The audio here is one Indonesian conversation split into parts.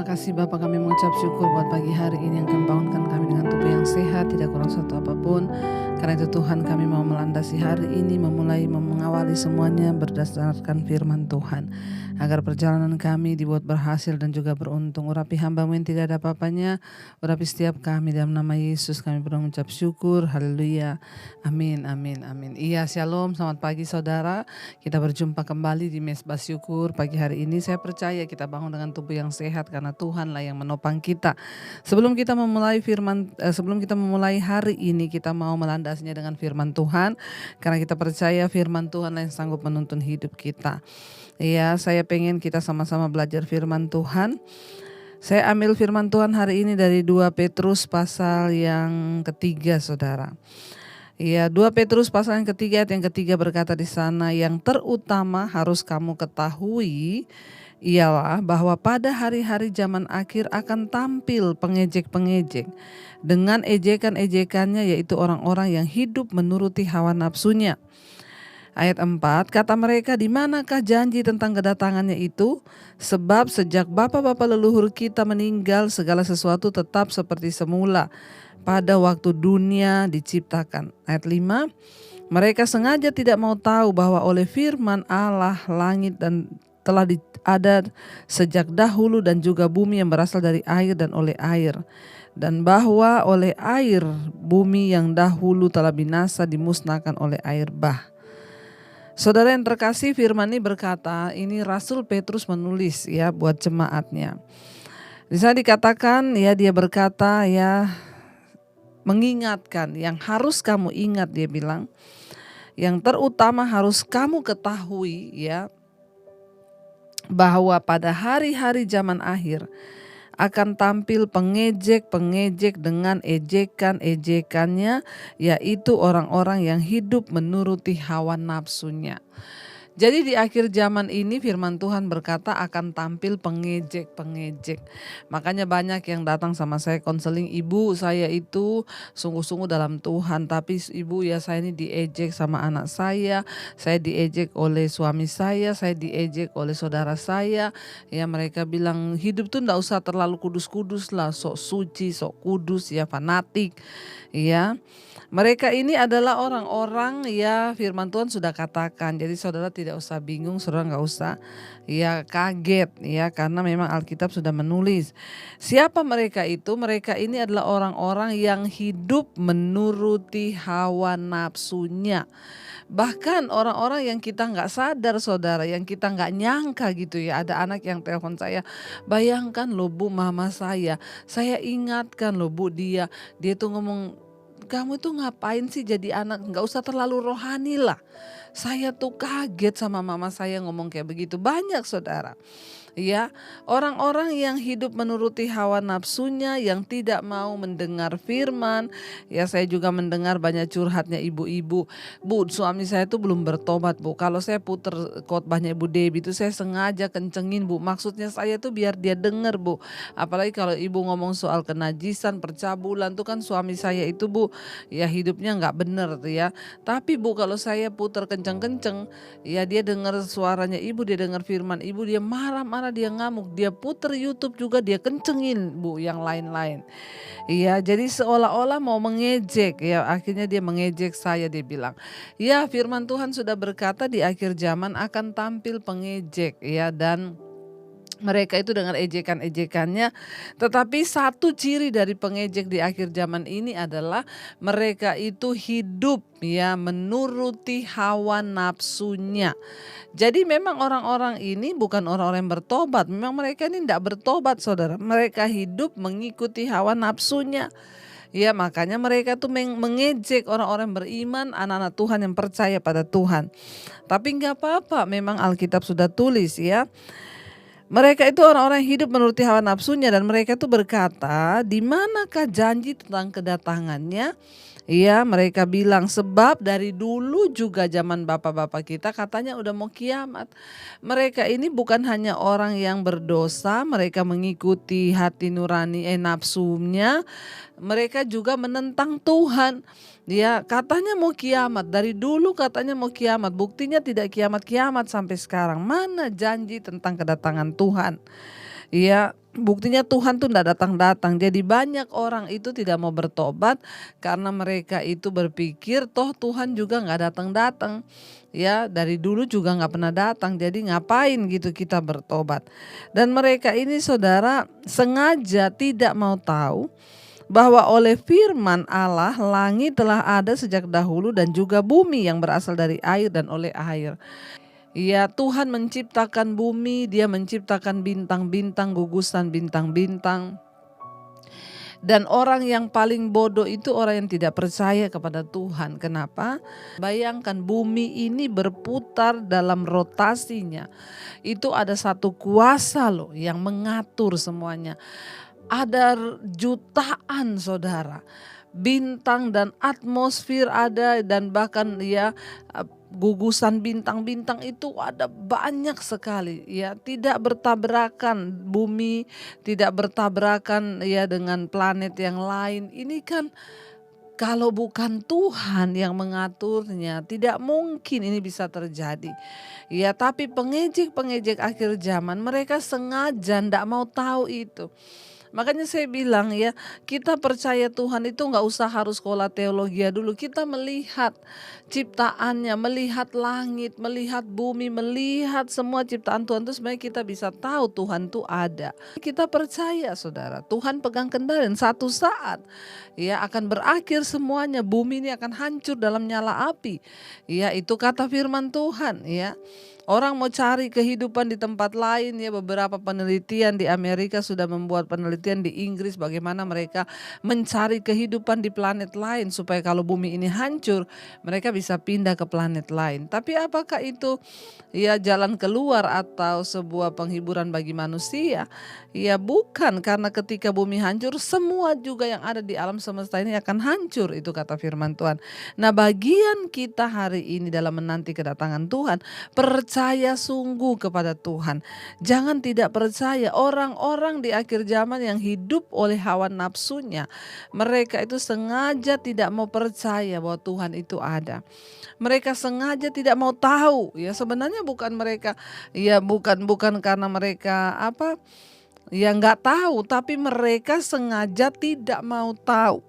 kasih Bapa, kami mengucap syukur buat pagi hari ini yang kami bangunkan kami dengan tubuh yang sehat, tidak kurang satu apapun. Karena itu Tuhan, kami mau melandasi hari ini, mengawali semuanya berdasarkan firman Tuhan, agar perjalanan kami dibuat berhasil dan juga beruntung. Urapi hamba-Mu yang tidak ada apa-apanya, urapi setiap kami dalam nama Yesus kami mengucap syukur. Haleluya. Amin, amin, amin. Iya, shalom, selamat pagi saudara. Kita berjumpa kembali di Mesbah Syukur. Pagi hari ini saya percaya kita bangun dengan tubuh yang sehat karena Tuhanlah yang menopang kita. Sebelum kita memulai hari ini, kita mau melandasinya dengan firman Tuhan, karena kita percaya firman Tuhanlah yang sanggup menuntun hidup kita. Ya, saya pengen kita sama-sama belajar firman Tuhan. Saya ambil firman Tuhan hari ini dari 2 Petrus pasal yang ketiga, saudara. Ya, 2 Petrus pasal yang ketiga, ayat yang ketiga berkata di sana, yang terutama harus kamu ketahui ialah bahwa pada hari-hari zaman akhir akan tampil pengejek-pengejek dengan ejekan-ejekannya, yaitu orang-orang yang hidup menuruti hawa nafsunya. Ayat 4, kata mereka, di manakah janji tentang kedatangannya itu? Sebab sejak bapa-bapa leluhur kita meninggal, segala sesuatu tetap seperti semula pada waktu dunia diciptakan. Ayat 5, mereka sengaja tidak mau tahu bahwa oleh firman Allah langit dan telah ada sejak dahulu dan juga bumi yang berasal dari air dan oleh air. Dan bahwa oleh air bumi yang dahulu telah binasa dimusnahkan oleh air bah. Saudara yang terkasih, firman ini berkata, ini Rasul Petrus menulis ya buat jemaatnya. Di sana dikatakan ya, dia berkata ya, mengingatkan yang harus kamu ingat, dia bilang, yang terutama harus kamu ketahui ya, bahwa pada hari-hari zaman akhir akan tampil pengejek-pengejek dengan ejekan-ejekannya, yaitu orang-orang yang hidup menuruti hawa nafsunya. Jadi di akhir zaman ini firman Tuhan berkata akan tampil pengejek-pengejek. Makanya banyak yang datang sama saya konseling, ibu saya itu sungguh-sungguh dalam Tuhan, tapi ibu ya saya ini diejek sama anak saya diejek oleh suami saya diejek oleh saudara saya. Ya, mereka bilang hidup tuh enggak usah terlalu kudus-kudus lah, sok suci, sok kudus ya, fanatik. Ya. Mereka ini adalah orang-orang ya, firman Tuhan sudah katakan. Jadi saudara tidak usah bingung, saudara nggak usah ya kaget ya, karena memang Alkitab sudah menulis. Siapa mereka itu? Mereka ini adalah orang-orang yang hidup menuruti hawa nafsunya. Bahkan orang-orang yang kita nggak sadar, saudara, yang kita nggak nyangka gitu ya. Ada anak yang telepon saya, bayangkan loh Bu, mama saya ingatkan loh Bu, dia tuh ngomong, kamu tuh ngapain sih jadi anak, gak usah terlalu rohani lah. Saya tuh kaget sama mama saya ngomong kayak begitu. Banyak saudara ya, orang-orang yang hidup menuruti hawa nafsunya, yang tidak mau mendengar firman. Ya, saya juga mendengar banyak curhatnya ibu-ibu, Bu, suami saya tuh belum bertobat Bu. Kalau saya puter khotbahnya Ibu Debbie itu saya sengaja kencengin Bu, maksudnya saya tuh biar dia denger Bu. Apalagi kalau ibu ngomong soal kenajisan, percabulan tuh kan suami saya itu Bu ya hidupnya gak bener tuh ya. Tapi Bu, kalau saya puter kenceng-kenceng ya, dia denger suaranya ibu, dia denger firman ibu, dia marah-marah, dia ngamuk, dia puter YouTube juga dia kencengin Bu yang lain-lain. Iya, jadi seolah-olah mau mengejek ya, akhirnya dia mengejek saya, dia bilang, ya firman Tuhan sudah berkata di akhir zaman akan tampil pengejek ya, dan mereka itu dengan ejekan-ejekannya. Tetapi satu ciri dari pengejek di akhir zaman ini adalah mereka itu hidup ya menuruti hawa nafsunya. Jadi memang orang-orang ini bukan orang-orang yang bertobat. Memang mereka ini tidak bertobat saudara. Mereka hidup mengikuti hawa nafsunya. Ya, makanya mereka tuh mengejek orang-orang beriman, anak-anak Tuhan yang percaya pada Tuhan. Tapi gak apa-apa, memang Alkitab sudah tulis ya. Mereka itu orang-orang yang hidup menuruti hawa nafsunya, dan mereka itu berkata, di manakah janji tentang kedatangannya? Ya, mereka bilang sebab dari dulu juga zaman bapak-bapak kita katanya udah mau kiamat. Mereka ini bukan hanya orang yang berdosa, mereka mengikuti hati nurani nafsunya, mereka juga menentang Tuhan. Ya, katanya mau kiamat, dari dulu katanya mau kiamat, buktinya tidak kiamat-kiamat sampai sekarang. Mana janji tentang kedatangan Tuhan? Ya, buktinya Tuhan tuh enggak datang-datang. Jadi banyak orang itu tidak mau bertobat karena mereka itu berpikir toh Tuhan juga enggak datang-datang. Ya, dari dulu juga nggak pernah datang. Jadi ngapain gitu kita bertobat. Dan mereka ini saudara sengaja tidak mau tahu bahwa oleh firman Allah langit telah ada sejak dahulu dan juga bumi yang berasal dari air dan oleh air. Ya, Tuhan menciptakan bumi, Dia menciptakan bintang-bintang, gugusan bintang-bintang. Dan orang yang paling bodoh itu orang yang tidak percaya kepada Tuhan. Kenapa? Bayangkan bumi ini berputar dalam rotasinya. Itu ada satu kuasa loh yang mengatur semuanya. Ada jutaan saudara. Bintang dan atmosfer ada dan bahkan ya gugusan bintang-bintang itu ada banyak sekali ya, tidak bertabrakan bumi, tidak bertabrakan ya dengan planet yang lain. Ini kan kalau bukan Tuhan yang mengaturnya, tidak mungkin ini bisa terjadi. Ya, tapi pengejek-pengejek akhir zaman mereka sengaja ndak mau tahu itu. Makanya saya bilang ya, kita percaya Tuhan itu nggak usah harus sekolah teologi dulu. Kita melihat ciptaannya, melihat langit, melihat bumi, melihat semua ciptaan Tuhan itu sebenarnya kita bisa tahu Tuhan itu ada. Kita percaya saudara, Tuhan pegang kendali dan satu saat ya akan berakhir semuanya. Bumi ini akan hancur dalam nyala api. Ya, itu kata firman Tuhan ya. Orang mau cari kehidupan di tempat lain ya, beberapa penelitian di Amerika sudah membuat penelitian di Inggris bagaimana mereka mencari kehidupan di planet lain supaya kalau bumi ini hancur mereka bisa pindah ke planet lain. Tapi apakah itu ya jalan keluar atau sebuah penghiburan bagi manusia? Ya bukan, karena ketika bumi hancur semua juga yang ada di alam semesta ini akan hancur, itu kata firman Tuhan. Nah, bagian kita hari ini dalam menanti kedatangan Tuhan, percaya sungguh kepada Tuhan. Jangan tidak percaya. Orang-orang di akhir zaman yang hidup oleh hawa nafsunya, mereka itu sengaja tidak mau percaya bahwa Tuhan itu ada. Mereka sengaja tidak mau tahu. Ya sebenarnya bukan mereka, ya bukan karena mereka ya nggak tahu, tapi mereka sengaja tidak mau tahu.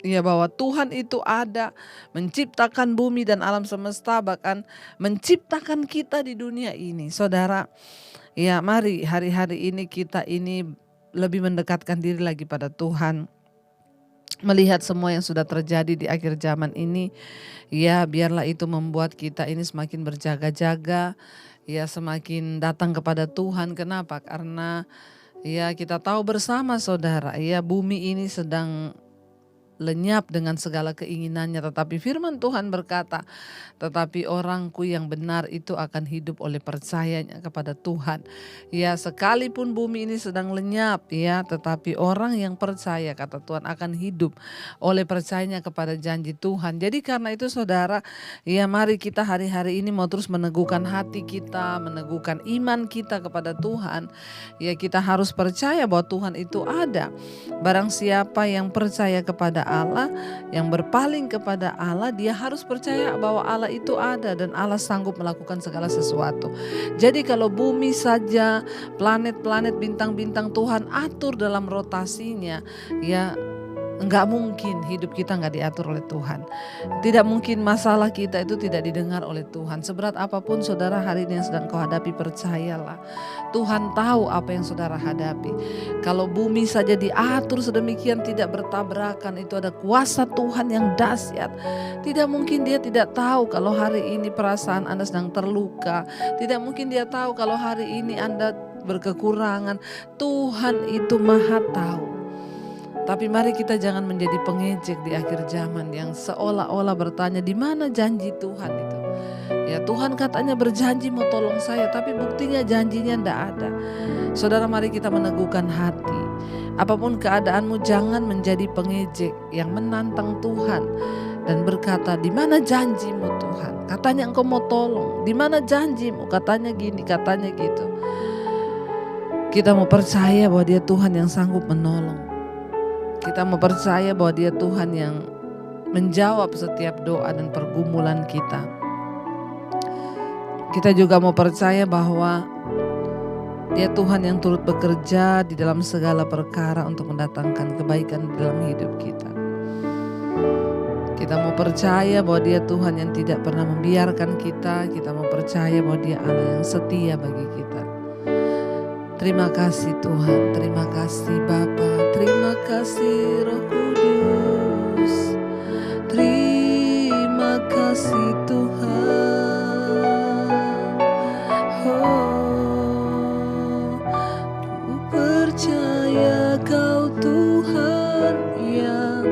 Ya bahwa Tuhan itu ada, menciptakan bumi dan alam semesta, bahkan menciptakan kita di dunia ini. Saudara, ya mari hari-hari ini kita ini lebih mendekatkan diri lagi pada Tuhan. Melihat semua yang sudah terjadi di akhir zaman ini, ya biarlah itu membuat kita ini semakin berjaga-jaga, ya semakin datang kepada Tuhan. Kenapa? Karena ya kita tahu bersama saudara, ya bumi ini sedang lenyap dengan segala keinginannya, tetapi firman Tuhan berkata, tetapi orangku yang benar itu akan hidup oleh percayanya kepada Tuhan. Ya sekalipun bumi ini sedang lenyap ya, tetapi orang yang percaya kata Tuhan akan hidup oleh percayanya kepada janji Tuhan. Jadi karena itu saudara, ya mari kita hari-hari ini mau terus meneguhkan hati kita, meneguhkan iman kita kepada Tuhan. Ya kita harus percaya bahwa Tuhan itu ada. Barang siapa yang percaya kepada Allah, yang berpaling kepada Allah, dia harus percaya bahwa Allah itu ada dan Allah sanggup melakukan segala sesuatu. Jadi kalau bumi saja, planet-planet, bintang-bintang Tuhan atur dalam rotasinya, ya enggak mungkin hidup kita enggak diatur oleh Tuhan. Tidak mungkin masalah kita itu tidak didengar oleh Tuhan. Seberat apapun saudara hari ini yang sedang kau hadapi, percayalah. Tuhan tahu apa yang saudara hadapi. Kalau bumi saja diatur sedemikian tidak bertabrakan, itu ada kuasa Tuhan yang dahsyat. Tidak mungkin dia tidak tahu kalau hari ini perasaan Anda sedang terluka. Tidak mungkin dia tahu kalau hari ini Anda berkekurangan. Tuhan itu maha tahu. Tapi mari kita jangan menjadi pengejek di akhir zaman yang seolah-olah bertanya di mana janji Tuhan itu. Ya Tuhan katanya berjanji mau tolong saya, tapi buktinya janjinya ndak ada. Saudara, mari kita meneguhkan hati. Apapun keadaanmu, jangan menjadi pengejek yang menantang Tuhan dan berkata, di mana janjimu Tuhan? Katanya engkau mau tolong. Di mana janjimu? Katanya gini, katanya gitu. Kita mau percaya bahwa Dia Tuhan yang sanggup menolong. Kita mau percaya bahwa Dia Tuhan yang menjawab setiap doa dan pergumulan kita. Kita juga mau percaya bahwa Dia Tuhan yang turut bekerja di dalam segala perkara untuk mendatangkan kebaikan di dalam hidup kita. Kita mau percaya bahwa Dia Tuhan yang tidak pernah membiarkan kita. Kita mau percaya bahwa Dia Allah yang setia bagi kita. Terima kasih Tuhan, terima kasih Bapa, terima kasih Roh Kudus. Terima kasih Tuhan. Oh, ku percaya Kau Tuhan yang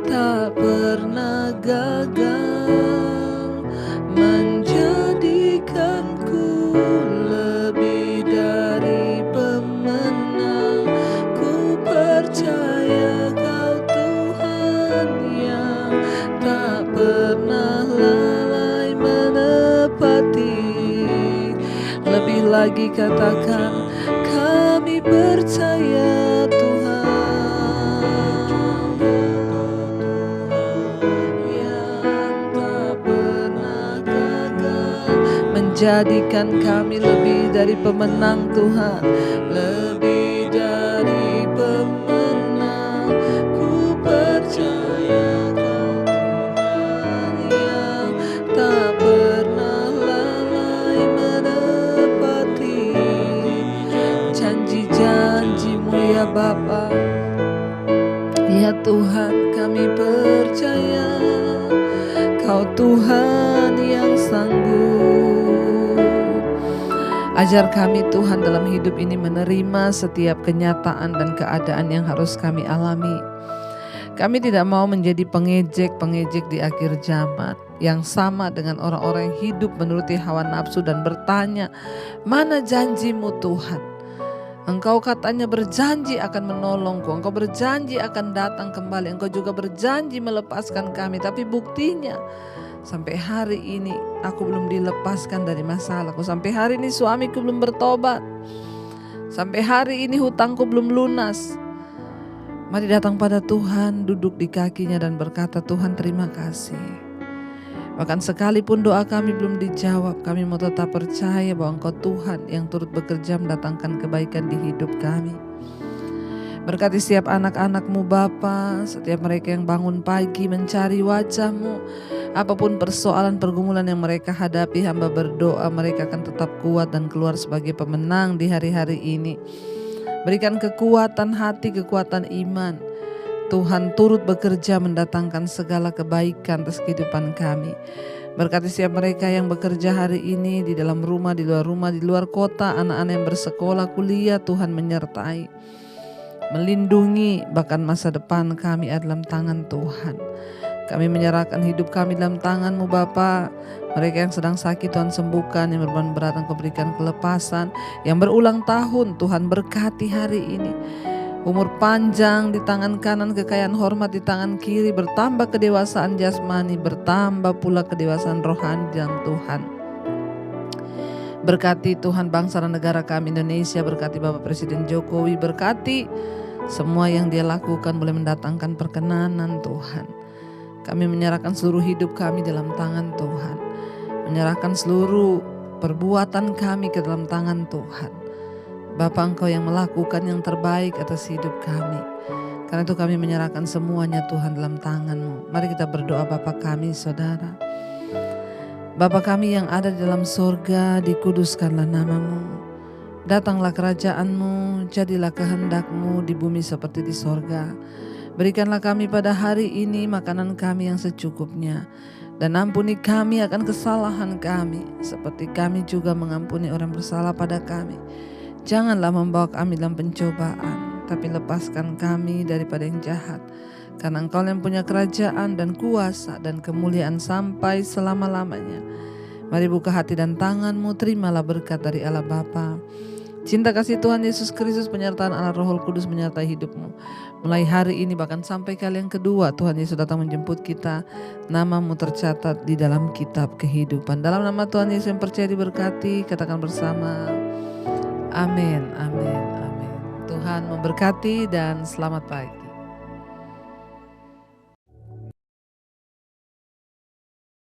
tak pernah gagal menjadikanku lebih dari pemenang. Ku percaya Kau Tuhan yang tak pernah lalai menepati. Lebih lagi katakan, kami percaya Tuhan yang tak pernah gagal menjadikan kami lebih dari pemenang Tuhan, lebih dari pemenang. Ku percaya Kau Tuhan yang tak pernah lalai menepati janji-janji-Mu ya Bapa. Ya Tuhan, kami percaya Kau Tuhan yang sanggup. Ajar kami Tuhan dalam hidup ini menerima setiap kenyataan dan keadaan yang harus kami alami. Kami tidak mau menjadi pengejek-pengejek di akhir zaman yang sama dengan orang-orang yang hidup menuruti hawa nafsu dan bertanya, mana janji-Mu Tuhan? Engkau katanya berjanji akan menolongku, Engkau berjanji akan datang kembali, Engkau juga berjanji melepaskan kami. Tapi buktinya sampai hari ini aku belum dilepaskan dari masalahku. Sampai hari ini suamiku belum bertobat. Sampai hari ini hutangku belum lunas. Mari datang pada Tuhan, duduk di kakinya dan berkata, Tuhan terima kasih. Bahkan sekalipun doa kami belum dijawab, kami mau tetap percaya bahwa Engkau Tuhan yang turut bekerja mendatangkan kebaikan di hidup kami. Berkati setiap anak-anak-Mu Bapa, setiap mereka yang bangun pagi mencari wajah-Mu. Apapun persoalan pergumulan yang mereka hadapi, hamba berdoa mereka akan tetap kuat dan keluar sebagai pemenang di hari-hari ini. Berikan kekuatan hati, kekuatan iman. Tuhan turut bekerja mendatangkan segala kebaikan atas kehidupan kami. Berkati setiap mereka yang bekerja hari ini di dalam rumah, di luar kota, anak-anak yang bersekolah, kuliah, Tuhan menyertai, melindungi, bahkan masa depan kami ada dalam tangan Tuhan. Kami menyerahkan hidup kami dalam tangan-Mu Bapa. Mereka yang sedang sakit Tuhan sembuhkan, yang berbeban berat Engkau berikan kelepasan, yang berulang tahun Tuhan berkati hari ini. Umur panjang di tangan kanan, kekayaan hormat di tangan kiri, bertambah kedewasaan jasmani, bertambah pula kedewasaan rohani dalam Tuhan. Berkati Tuhan bangsa dan negara kami Indonesia, berkati Bapak Presiden Jokowi, berkati semua yang Dia lakukan boleh mendatangkan perkenanan Tuhan. Kami menyerahkan seluruh hidup kami dalam tangan Tuhan, menyerahkan seluruh perbuatan kami ke dalam tangan Tuhan. Bapa, Engkau yang melakukan yang terbaik atas hidup kami. Karena itu kami menyerahkan semuanya Tuhan dalam tangan-Mu. Mari kita berdoa. Bapa kami, Saudara. Bapa kami yang ada di dalam surga, dikuduskanlah nama-Mu. Datanglah kerajaan-Mu, jadilah kehendak-Mu di bumi seperti di surga. Berikanlah kami pada hari ini makanan kami yang secukupnya. Dan ampuni kami akan kesalahan kami, seperti kami juga mengampuni orang bersalah pada kami. Janganlah membawa kami dalam pencobaan, tapi lepaskan kami daripada yang jahat. Karena Engkau yang punya kerajaan dan kuasa dan kemuliaan sampai selama-lamanya. Mari buka hati dan tangan-Mu, terimalah berkat dari Allah Bapa, cinta kasih Tuhan Yesus Kristus, penyertaan Allah Roh Kudus menyertai hidup-Mu. Mulai hari ini bahkan sampai kali yang kedua Tuhan Yesus datang menjemput kita, nama-Mu tercatat di dalam kitab kehidupan. Dalam nama Tuhan Yesus yang percaya diberkati, katakan bersama, amin, amin, amin. Tuhan memberkati dan selamat pagi.